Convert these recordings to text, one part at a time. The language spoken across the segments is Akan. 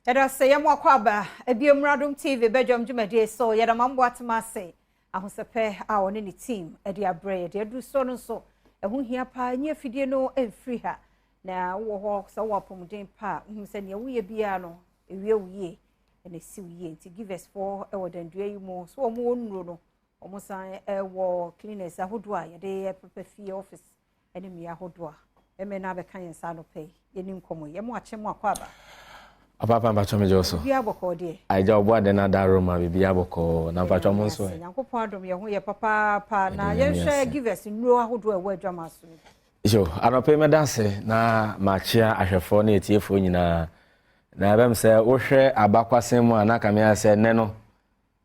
Yada say yam wakwaba ebiem Adom TV Badwam Jumade so yada mambo atema say ahosepe a one ne team e de abre de adu so no so ehu hia pa nya fidie no emfiri ha na wo ho so wapomden pa hu se ne wo ye bia no ewie wuye ene si wuye nti give us for e wodandua yi mo so omo onuro no omo san e wo cleaners ahodo a yade prepare fee office ene mi ahodo a eme na be kan yensa no pay yenim komo yemo achemu akwaba Papa Mbacho Joso. Bia boko de. Aija obo ade na da Roma bia boko na Mbacho Monso. Yankopon Adom ye ho ye papa na ye hwe give us nuro ahodo e wa adwama so. Jo, anope medase na machia ahwefo na etiefo nyina. Na bem se wo hwe abakwasen mu anaka me ase ne no.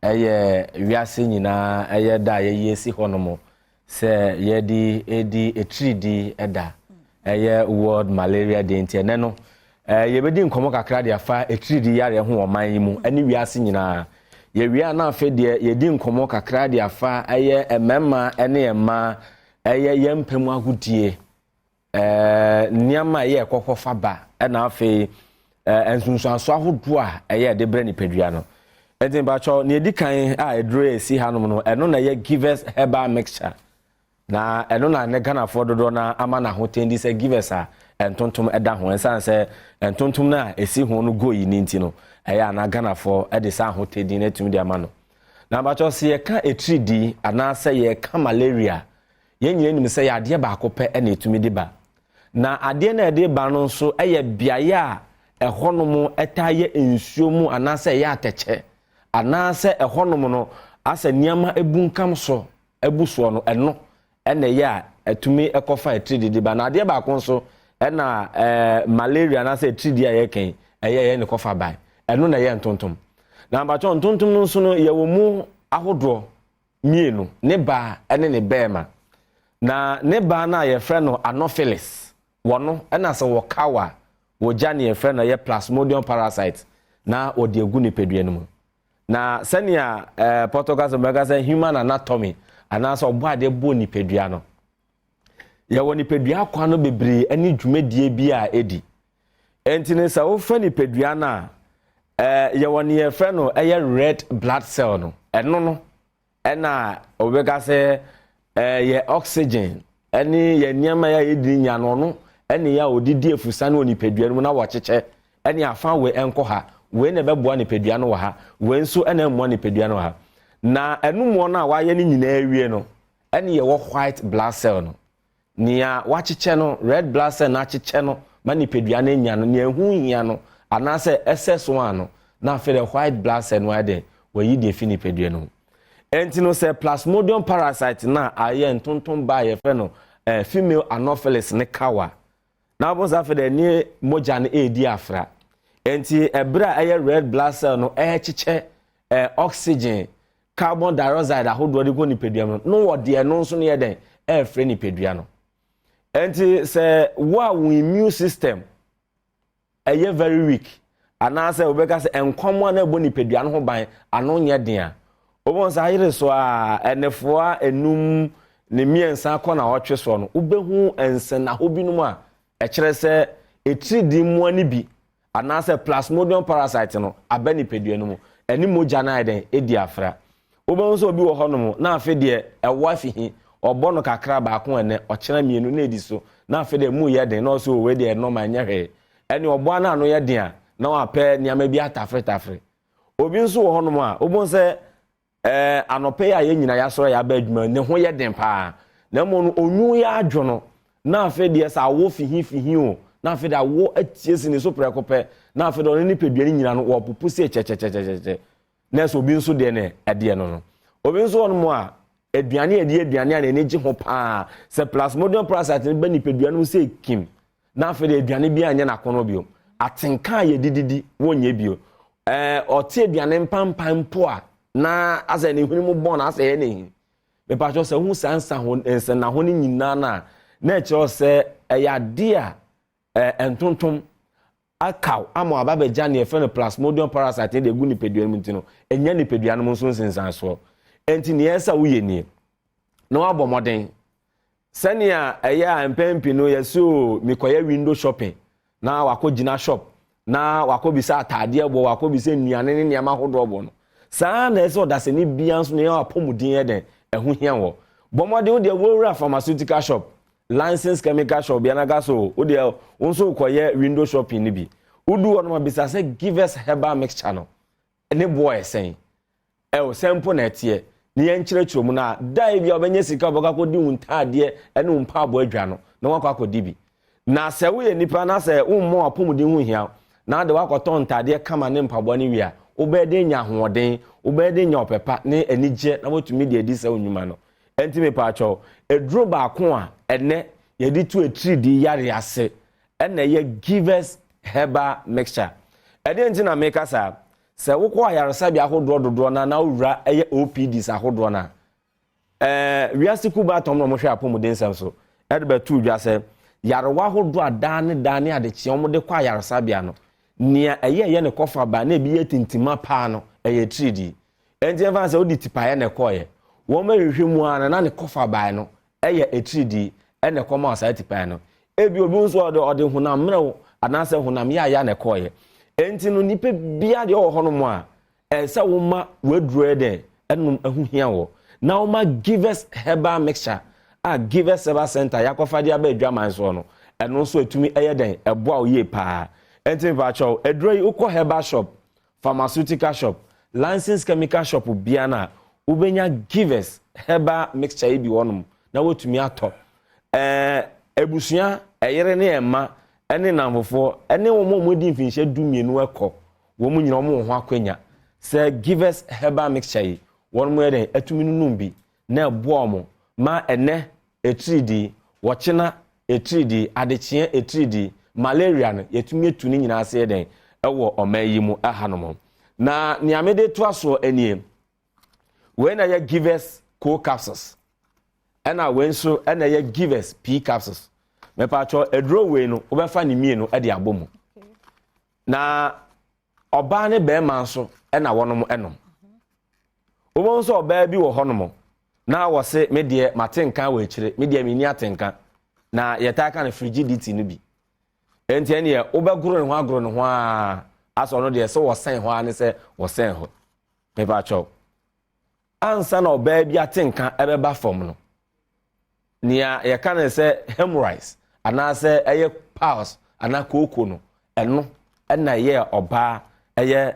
Eye wiase nyina eye da ye yesi honomo. Se ye di edi etridi eda. Eye World Malaria Day nti ne no. Ye bedi nkomo kakra de afa etridi yare ho oman yi mu ani wiase nyina ye wia na afa de ye di nkomo kakra de afa eye emema ene ema eye yempem agudie niama ye kokofa ba na afa ensunsuanso ahodo a eye de bre ni pedua no enti ba cho ne edi kan a edro esi hanom no eno na ye give us herbal mixture na eno na ne Ghana for dodo na ama na ho tendi se give us a entontom eda ho ensan se entontom na esi ho no go yi ni nti no eya na Ghana for ede sa ho tedi na tumi de ama no na ba cho se ye ka etridi ana se ye ka malaria ye nyina nim se ya ade ba akopɛ na etumi de ba na ade na ede ba no so eye biaye a ɛhɔnom ɛtaye ensuo mu ana se ya atɛkyɛ ana se ɛhɔnom no asa niama ebunkam so ebuso no ɛno ɛna ya etumi ɛkɔfa etridi de ba na ade ba akon so ena malaria na se tridi aye ken eye ne kofa bai eno na ye ntontom na mbacho ntontom no so no ye wo mu ahodo mienu ne ba ene ne bema na ne ba na ye frɛ no anopheles wono ena se wo kawa wo jane ye frɛ no ye plasmodium parasite na odi egu ne pedua no mu na senia Portugal so mega say human anatomy ana so obo ade bo ni pedua no ya woni pedua kwa no bebre ani dwumadie bi a edi entine sa wo fa ni pedua na ya woni ye fa no red blood cell no eno no na obega se ye oxygen ani ye niama ya edi nya no no ene ya odidi efusa na oni pedua no na wo kyeche ene afa we enko ha we na beboa ni pedua no wa ha we nso ene mo ni pedua no ha na enumo na wa ye ni nyina awie no ene ye wo white blood cell no nia wachiche no red blood cell na chiche no mani pedua na nya no ne hu hia no anase SS1 no na fe the white blood cell no ade we yi de fini pedua no enti no se plasmodium parasite na aye ntonton ba ye fe no female anopheles ne kawa na bo za fe de ni moja na edi afra enti ebra aye red blood cell no chiche oxygen carbon dioxide ahodo de go ni pedua no wo de no nso ne ye den frɛ ni pedua no enti se wo immune system eye very weak ana se obeka se enkomo na ebo ni pedua no ho ban ano nye den a obon sa yire so a enefoa enum ne miensa akọ na otwe so no obehu ense na hobinum a ekere se etridi mu ani bi ana se plasmodium parasite no abani pedua no mu eni moja na den edi afra obon so obi wo honom na afi de ewa fihi obo no kakra ba ko ene ochena mienu na edi so na afi de mu ye den na so we de no ma nyehwe ene obo na no ye den a na wa pe niam bi atafre obi nso wo honom a obon se anope ya ye nyina ya so ya ba adwuma ne ho ye den pa na mo no onwu ya adwo no na afi de sa wo fihi o na afi da wo atiesi ni so prekope na afi de oni pedua ni nyina no wo pupu se che na so obi nso de ne ade no obi nso honom a aduane a ne ji ho pa se plasmodium parasite be ni pedua no se kim na afi de aduane bi anya na kono bio atenka ye dididi wonye bio ote aduane mpampam po a na asa ne hunu mu bon asa ye ne be pa cho se hu sansa ho ense na ho ni nyina na cho se ya de a entontom akaw amo ababeja ne efe no plasmodium parasite de gu ni pedua mu ntino enya ni pedua no nso nsensan so enti ne esa wo ye ni no abomoden senia eya empempi no yeso mikoya window shopping na wakogina shop na wakobisa atade bo wakobisa nnuane ne niam ahodo bo no saa na ese odaseni bia nso ne apomudin eden ehu hia wo bomode wo de wura pharmaceutical shop licensed chemical shop bia na gaso wo de wonso koye window shopping ni bi udu wono ma bisa say give us herbal mixture no ne boy sen o sample na tie ne yen kyerɛkyerɛ mu na dai bia obenye sika boga ko di untade ene umpa abo adwa no na wakɔ akɔdi bi na sɛ wo ye nipa na sɛ ummo apomudin hu hia na de wakɔtɔ ntade kama ne mpabɔ ne wia obede nya hoɔden obede nya opepa ne anigye na wotumi de adi sɛ onwuma no enti me paacho eduro ba ko a ene ye di to etri di yare ase ene ye givers herbal mixture ede enti na me kasa sɛ wokɔ ayaresa bi ahodoɔ dodoɔ na wura eye OPDs ahodoɔ na wiase kuba tom no mo hwɛ apomuden nsɛm so ede ba tu dwa sɛ yarewa ahodoɔ adane ade kye ɔmo de kɔ ayaresa bia no nia eye ne kofa ba na bi yetintima pa no eye 3D enti enfa se odi tipa ye ne koye wo ma hwehwe mu ana na ne kofa ba no eye 3D ene koma asa tipa no ebi obi nso ode hunam mrewo ana se hunam ya ne koye enti no nipa bia de wo hono mu a se wo ma waduro de enum ahuhia wo na wo ma give us herbal mixture give us herbal center yakofa dia ba adwaman so no eno so etumi eye den eboa oye pa enti bacho edroi uko herbal shop pharmaceutical shop licensed chemical shop biana ubenya givers herbal mixture ibi wonum na wotumi atọ ebusua eyere ne ema ene namfofo ene wo mo di mfinhye dumienu ekọ wo mu nyina wo ho akwanya se givers herbal mixture won mu eden atumi nunum bi na eboa mo ma ene 3D wochena 3D adechie 3D malaria no yetumi etu ni nyina ase den ewo omayi mu ahanom na niamede to aso anie we na ye givers co capsules ena we nso ena ye givers p capsules me pa cho edro we no obefa ni mienu e de abomu na oba ne be ma nso ena wonom enom obo nso oba bi wo honom na wo se me de matenka we kire me de mini atenka na yetaka na frigidity no bi enti ene ye obaguro ne ho aguro ne ho a aso no de se wo sen ho ane se wo sen ho me ba cho ansa na oba bi atenka ebeba fom no nia ye kan se hemorrhoids ana se eye pulse ana koko no eno na ye oba eye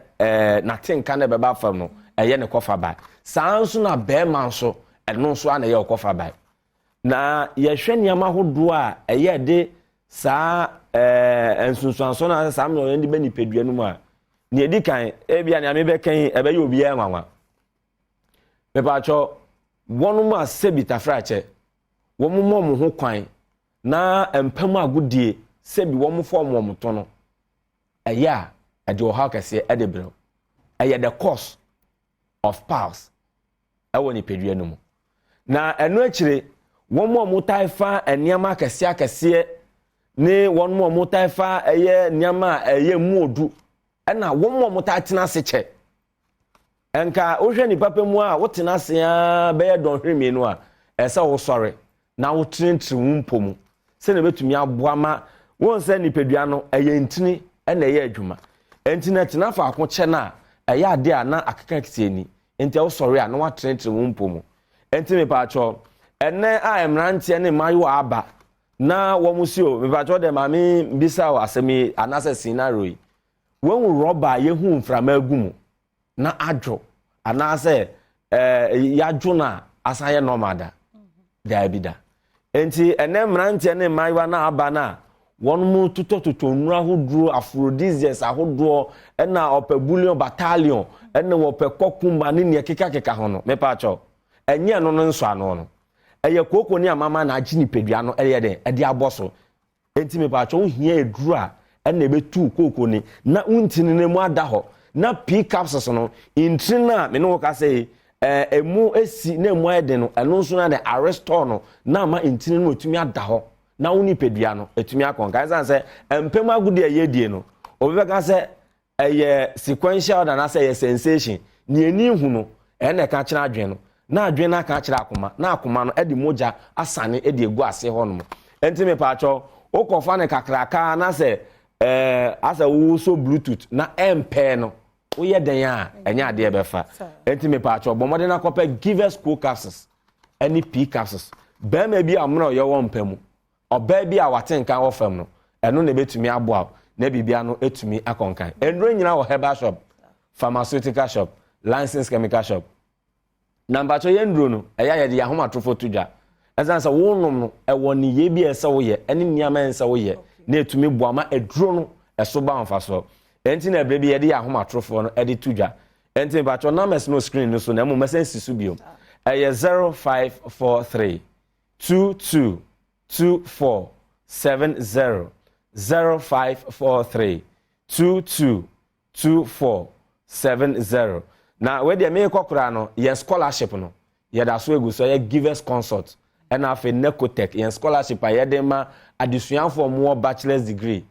na tenka na ebeba fom no eye ne kofa ba sanso na be manso eno so ana ye kofa ba na ye hwe niam ahodo a eye de saa ensunsuanso na saa me ndi bani pedua no mu a ne edi kan ebia ne ame be kan ebe ye obi ya nwanwa me pa cho wonu ma sebita frache wo mo ho kwan na empam agudie sebi wo mo fo mo to no eya ade o ha kase ade bro eya the cause of pulse ewo ni pedua no mu na eno akire wo mo taifa eniama kase ne won mo taifa eye nyama eye muodu na won mo ta tena se che enka wo hwe ni papa mu a wo tena se a be ye don hwemi no a esa wo sore na wo trentri wumpom se na betumi aboa ma won se ni pedua no eye ntini na eye adwuma entina tena fa ako che na eye ade a na akeka kitieni enti wo sore a na wa trentri wumpom enti me pa cho enne a emrante ne mayo aba na wo musio me ba cho de mami bisa wa asemi anase scenario yi won roba ye hu mframa agumu na adwo anase yadwo na asaye normal da da bida enti ene mrante ne maiwa na aba na won mu tutototo nura hoduro aphrodisiacs ahodo na opabullion battalion ene wo pekokumba ne ne keka ho no me pa cho enye no no nso ano no eye koko ni amama na agi ni pedua no eye de ede aboso enti me pa cho hia eduru a ene betu koko ni na untini ne mu ada ho na p capsules no intrina me no ka say emu esi na emu ede no eno nso na de arrestore no na ma intini no otumi ada ho na uni pedua no etumi akonka san say empem agudi eye die no obi ka say eye sequential da na say eye sensation ni eni hu no ene ka kira adwen no na adwen na ka kira akoma na akoma no edi moja asane edi egu ase ho no enti me pa cho okofa ne kakraka na say asa wo so bluetooth na MP no wo ye den a enya ade be fa enti me pa acho bomode na kopa give us cool capsules any p capsules be ma bi amno ye wo mpamu oba bi a watenka wo fam no eno na betumi aboa na bibia no etumi akonkan enro nyina wo herbal shop pharmaceutical shop licensed chemical shop number 2 yendro no eya ye de ahoma trofo tudwa ezan se wo nom no ewo ni ye bi ese wo ye eni niama ense wo ye na etumi boama eduro no eso ba onfa so enti na ebre bi ye de ahoma trofo no edi tudwa enti ba cho numbers no screen no so na mo message su bio eye 0543 22 24 70 0543 22 24 70 na we dey me kokura no ye scholarship no ye da so egu so ye givers consult and afi necotech ye scholarship ye dey ma adisuanfo mo bachelor's degree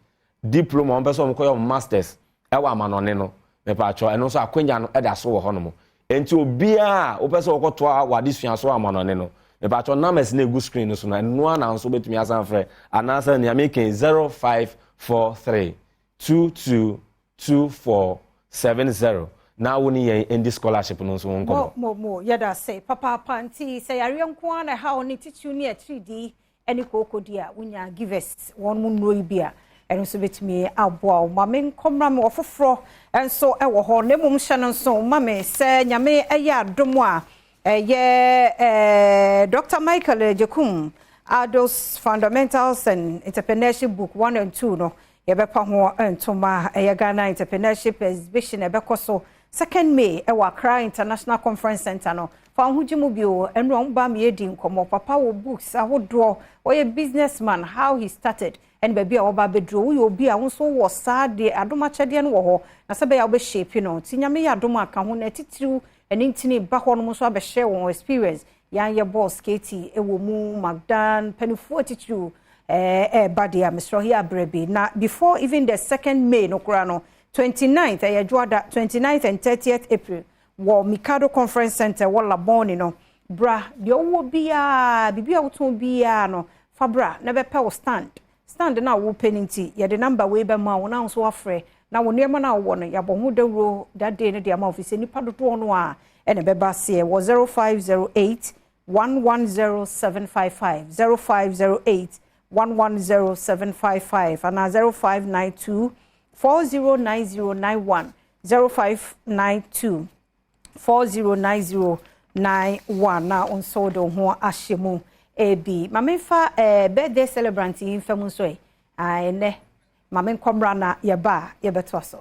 diploma on person ko masters e wa manone no me pa cho eno so akwanya no e da so wo hono mo enti obia wo person ko to wa adisuan so amanone no me pa cho numbers na egu screen no so na no na so betumi asan frɛ anasa ni ameke 0543 22 24 70 na woni yen in this scholarship no so won mo yada say papa panti say yare nko ana ha oni titu ni 3D eni kokodi a wonya givers won mu no ibia eno so betimi aboa ma men komra me ofofro enso e wo ho ne mum hye no so ma me se nyame eye adom a Dr. Michael Jekum Adults Fundamentals and Entrepreneurship Book 1 and 2 no yebepa ho entoma Ghana Entrepreneurship Exhibition ebekoso 2nd May ewa Accra International Conference Center no fa hujimu bio enro mba me edi nkomo papa wo books ahodo oye businessman how he started and baby a oba bedro wo obi a wonso wo saade adoma chede no wo ho na se be ya obe shape no tinyame ya adoma aka ho na titiriu eni ntini ba ho no mo so abe share won experience yan ye boss Katie ewo mu Magdan penifu titiriu badia Mr. Here Brebi na before even the 2nd May no kura no 29th Juada 29th and 30th April wo Mikado Conference Center wo Laboni no bra de wo bia bibia wo bia no fabra na be pe wo stand na wo peninti ye the number we be ma wo na so afre na wo niema na wo no ya bo hu dawro that day no de ma office nipa dodo no a ene be ba se wo 0508 110755 0508 110755 and 0592 409091 0592 409091 na onsodo ho ahyemu ebi mamefa birthday celebrant in famu so ai ne mamenkomra na yeba yebeto so